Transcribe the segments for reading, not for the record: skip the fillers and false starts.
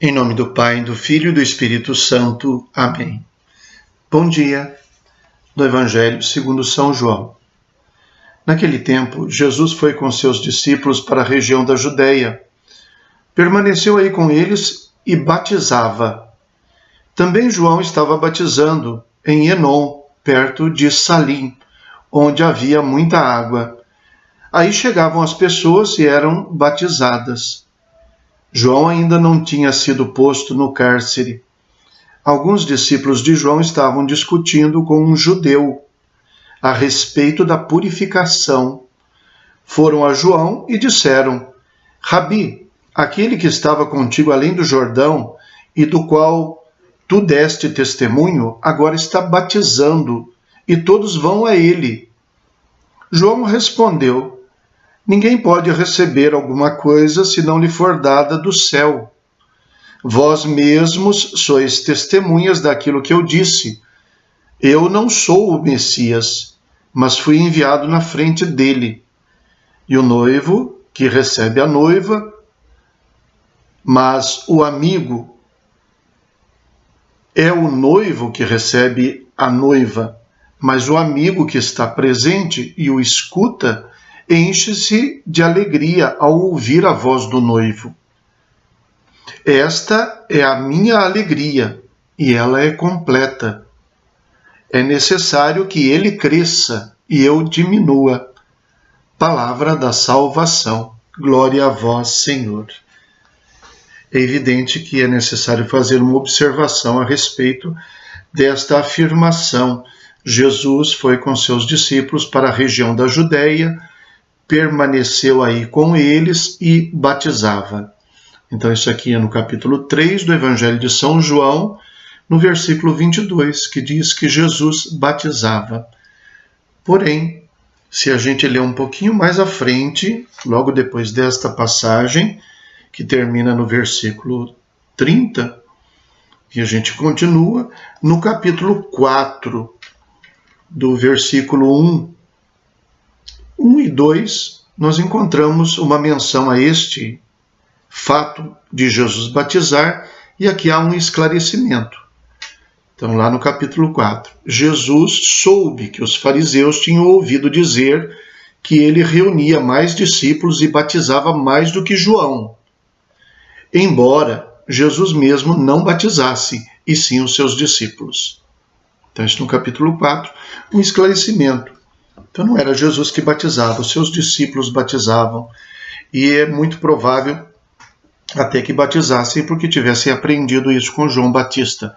Em nome do Pai, do Filho e do Espírito Santo. Amém. Bom dia, do Evangelho segundo São João. Naquele tempo, Jesus foi com seus discípulos para a região da Judéia. Permaneceu aí com eles e batizava. Também João estava batizando em Enom, perto de Salim, onde havia muita água. Aí chegavam as pessoas e eram batizadas. João ainda não tinha sido posto no cárcere. Alguns discípulos de João estavam discutindo com um judeu a respeito da purificação. Foram a João e disseram: Rabi, aquele que estava contigo além do Jordão e do qual tu deste testemunho, agora está batizando e todos vão a ele. João respondeu: Ninguém pode receber alguma coisa se não lhe for dada do céu. Vós mesmos sois testemunhas daquilo que eu disse. Eu não sou o Messias, mas fui enviado na frente dele. E o noivo, que recebe a noiva, mas o amigo é o noivo que recebe a noiva, mas o amigo que está presente e o escuta, enche-se de alegria ao ouvir a voz do noivo. Esta é a minha alegria, e ela é completa. É necessário que ele cresça e eu diminua. Palavra da salvação. Glória a vós, Senhor. É evidente que é necessário fazer uma observação a respeito desta afirmação. Jesus foi com seus discípulos para a região da Judéia, permaneceu aí com eles e batizava. Então isso aqui é no capítulo 3 do Evangelho de São João, no versículo 22, que diz que Jesus batizava. Porém, se a gente ler um pouquinho mais à frente, logo depois desta passagem, que termina no versículo 30, e a gente continua, no capítulo 4, do versículo 1 e 2, nós encontramos uma menção a este fato de Jesus batizar, e aqui há um esclarecimento. Então, lá no capítulo 4, Jesus soube que os fariseus tinham ouvido dizer que ele reunia mais discípulos e batizava mais do que João, embora Jesus mesmo não batizasse, e sim os seus discípulos. Então, isso no capítulo 4, um esclarecimento. Então não era Jesus que batizava, os seus discípulos batizavam, e é muito provável até que batizassem porque tivessem aprendido isso com João Batista.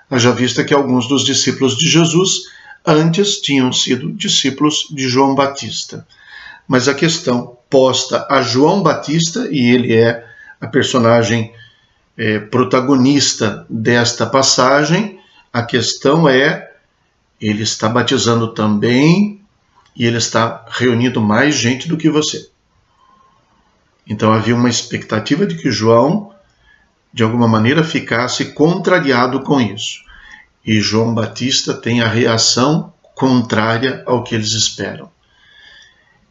Haja vista que alguns dos discípulos de Jesus antes tinham sido discípulos de João Batista. Mas a questão posta a João Batista, e ele é a personagem protagonista desta passagem, a questão é, ele está batizando também, e ele está reunindo mais gente do que você. Então havia uma expectativa de que João, de alguma maneira, ficasse contrariado com isso. E João Batista tem a reação contrária ao que eles esperam.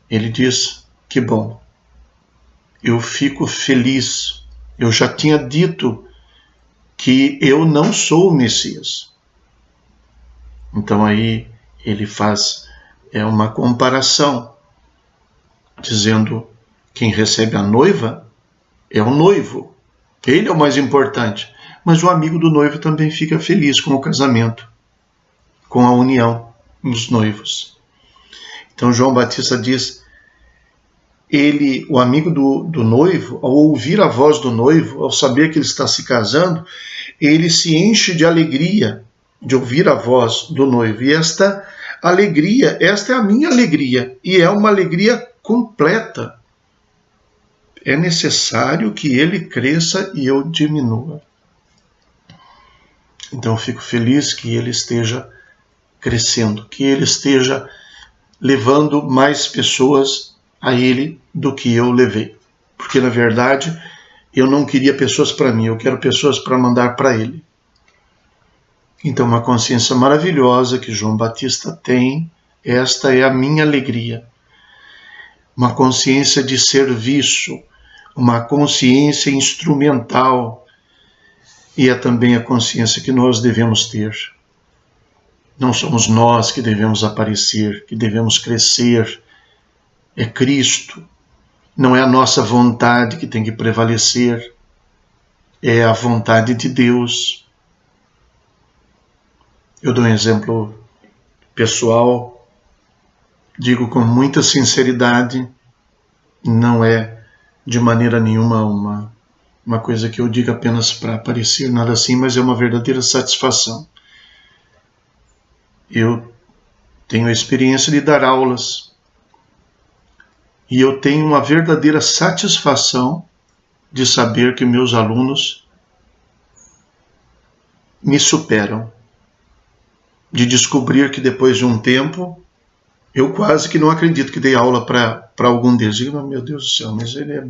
Ele diz: que bom, eu fico feliz, eu já tinha dito que eu não sou o Messias. Então aí ele faz uma comparação, dizendo: quem recebe a noiva é o noivo, ele é o mais importante, mas o amigo do noivo também fica feliz com o casamento, com a união dos noivos. Então João Batista diz, o amigo do noivo, ao ouvir a voz do noivo, ao saber que ele está se casando, ele se enche de alegria de ouvir a voz do noivo, e esta alegria, esta é a minha alegria, e é uma alegria completa. É necessário que ele cresça e eu diminua. Então eu fico feliz que ele esteja crescendo, que ele esteja levando mais pessoas a ele do que eu levei. Porque, na verdade, eu não queria pessoas para mim, eu quero pessoas para mandar para ele. Então, uma consciência maravilhosa que João Batista tem, esta é a minha alegria. Uma consciência de serviço, uma consciência instrumental, e é também a consciência que nós devemos ter. Não somos nós que devemos aparecer, que devemos crescer. É Cristo. Não é a nossa vontade que tem que prevalecer. É a vontade de Deus. Eu dou um exemplo pessoal. Digo com muita sinceridade. Não é de maneira nenhuma uma coisa que eu diga apenas para aparecer, nada assim, mas é uma verdadeira satisfação. Eu tenho a experiência de dar aulas e eu tenho uma verdadeira satisfação de saber que meus alunos me superam, de descobrir que depois de um tempo, eu quase que não acredito que dei aula para algum deles. Digo, meu Deus do céu, mas ele é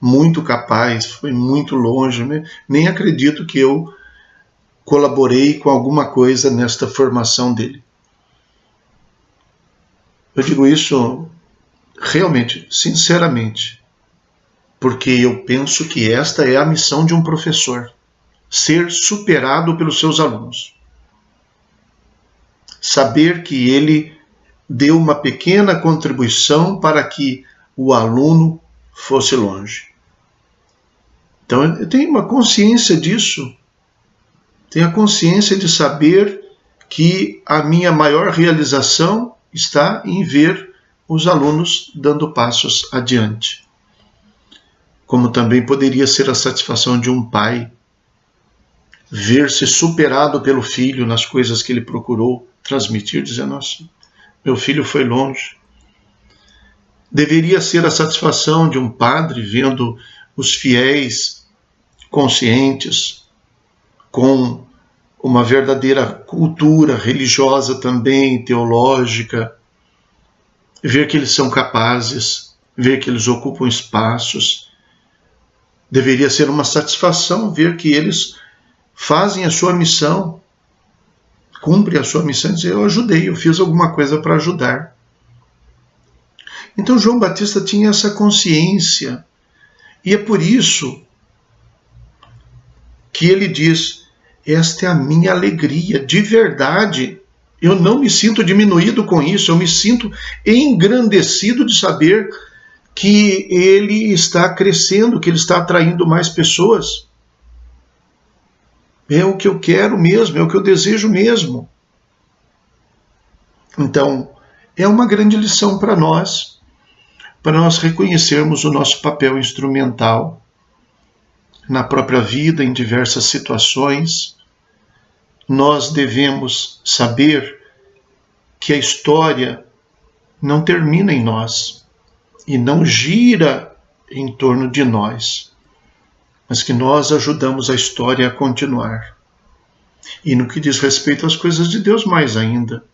muito capaz, foi muito longe, né? Nem acredito que eu colaborei com alguma coisa nesta formação dele. Eu digo isso realmente, sinceramente, porque eu penso que esta é a missão de um professor, ser superado pelos seus alunos. Saber que ele deu uma pequena contribuição para que o aluno fosse longe. Então eu tenho uma consciência disso, tenho a consciência de saber que a minha maior realização está em ver os alunos dando passos adiante. Como também poderia ser a satisfação de um pai ver-se superado pelo filho nas coisas que ele procurou transmitir, dizendo, nossa, meu filho foi longe. Deveria ser a satisfação de um padre vendo os fiéis conscientes, com uma verdadeira cultura religiosa também, teológica, ver que eles são capazes, ver que eles ocupam espaços. Deveria ser uma satisfação ver que eles fazem a sua missão, cumprem a sua missão e dizer, eu ajudei, eu fiz alguma coisa para ajudar. Então João Batista tinha essa consciência, e é por isso que ele diz, esta é a minha alegria, de verdade, eu não me sinto diminuído com isso, eu me sinto engrandecido de saber que ele está crescendo, que ele está atraindo mais pessoas. É o que eu quero mesmo, é o que eu desejo mesmo. Então, é uma grande lição para nós reconhecermos o nosso papel instrumental na própria vida, em diversas situações. Nós devemos saber que a história não termina em nós e não gira em torno de nós, mas que nós ajudamos a história a continuar. E no que diz respeito às coisas de Deus, mais ainda,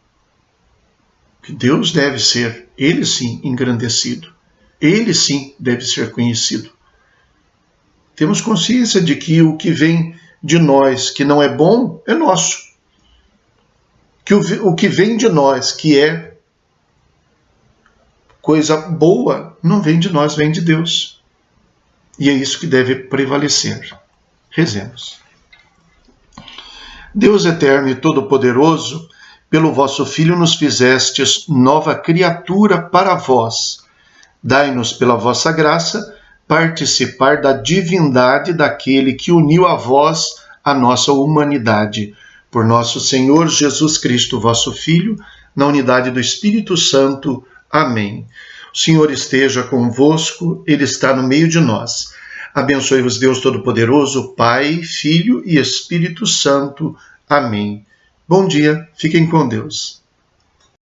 que Deus deve ser, ele sim, engrandecido. Ele sim deve ser conhecido. Temos consciência de que o que vem de nós, que não é bom, é nosso. Que o que vem de nós, que é coisa boa, não vem de nós, vem de Deus. E é isso que deve prevalecer. Rezemos. Deus eterno e todo-poderoso, pelo vosso Filho nos fizestes nova criatura para vós. Dai-nos pela vossa graça participar da divindade daquele que uniu a vós a nossa humanidade. Por nosso Senhor Jesus Cristo, vosso Filho, na unidade do Espírito Santo. Amém. O Senhor esteja convosco, Ele está no meio de nós. Abençoe-vos Deus Todo-Poderoso, Pai, Filho e Espírito Santo. Amém. Bom dia, fiquem com Deus.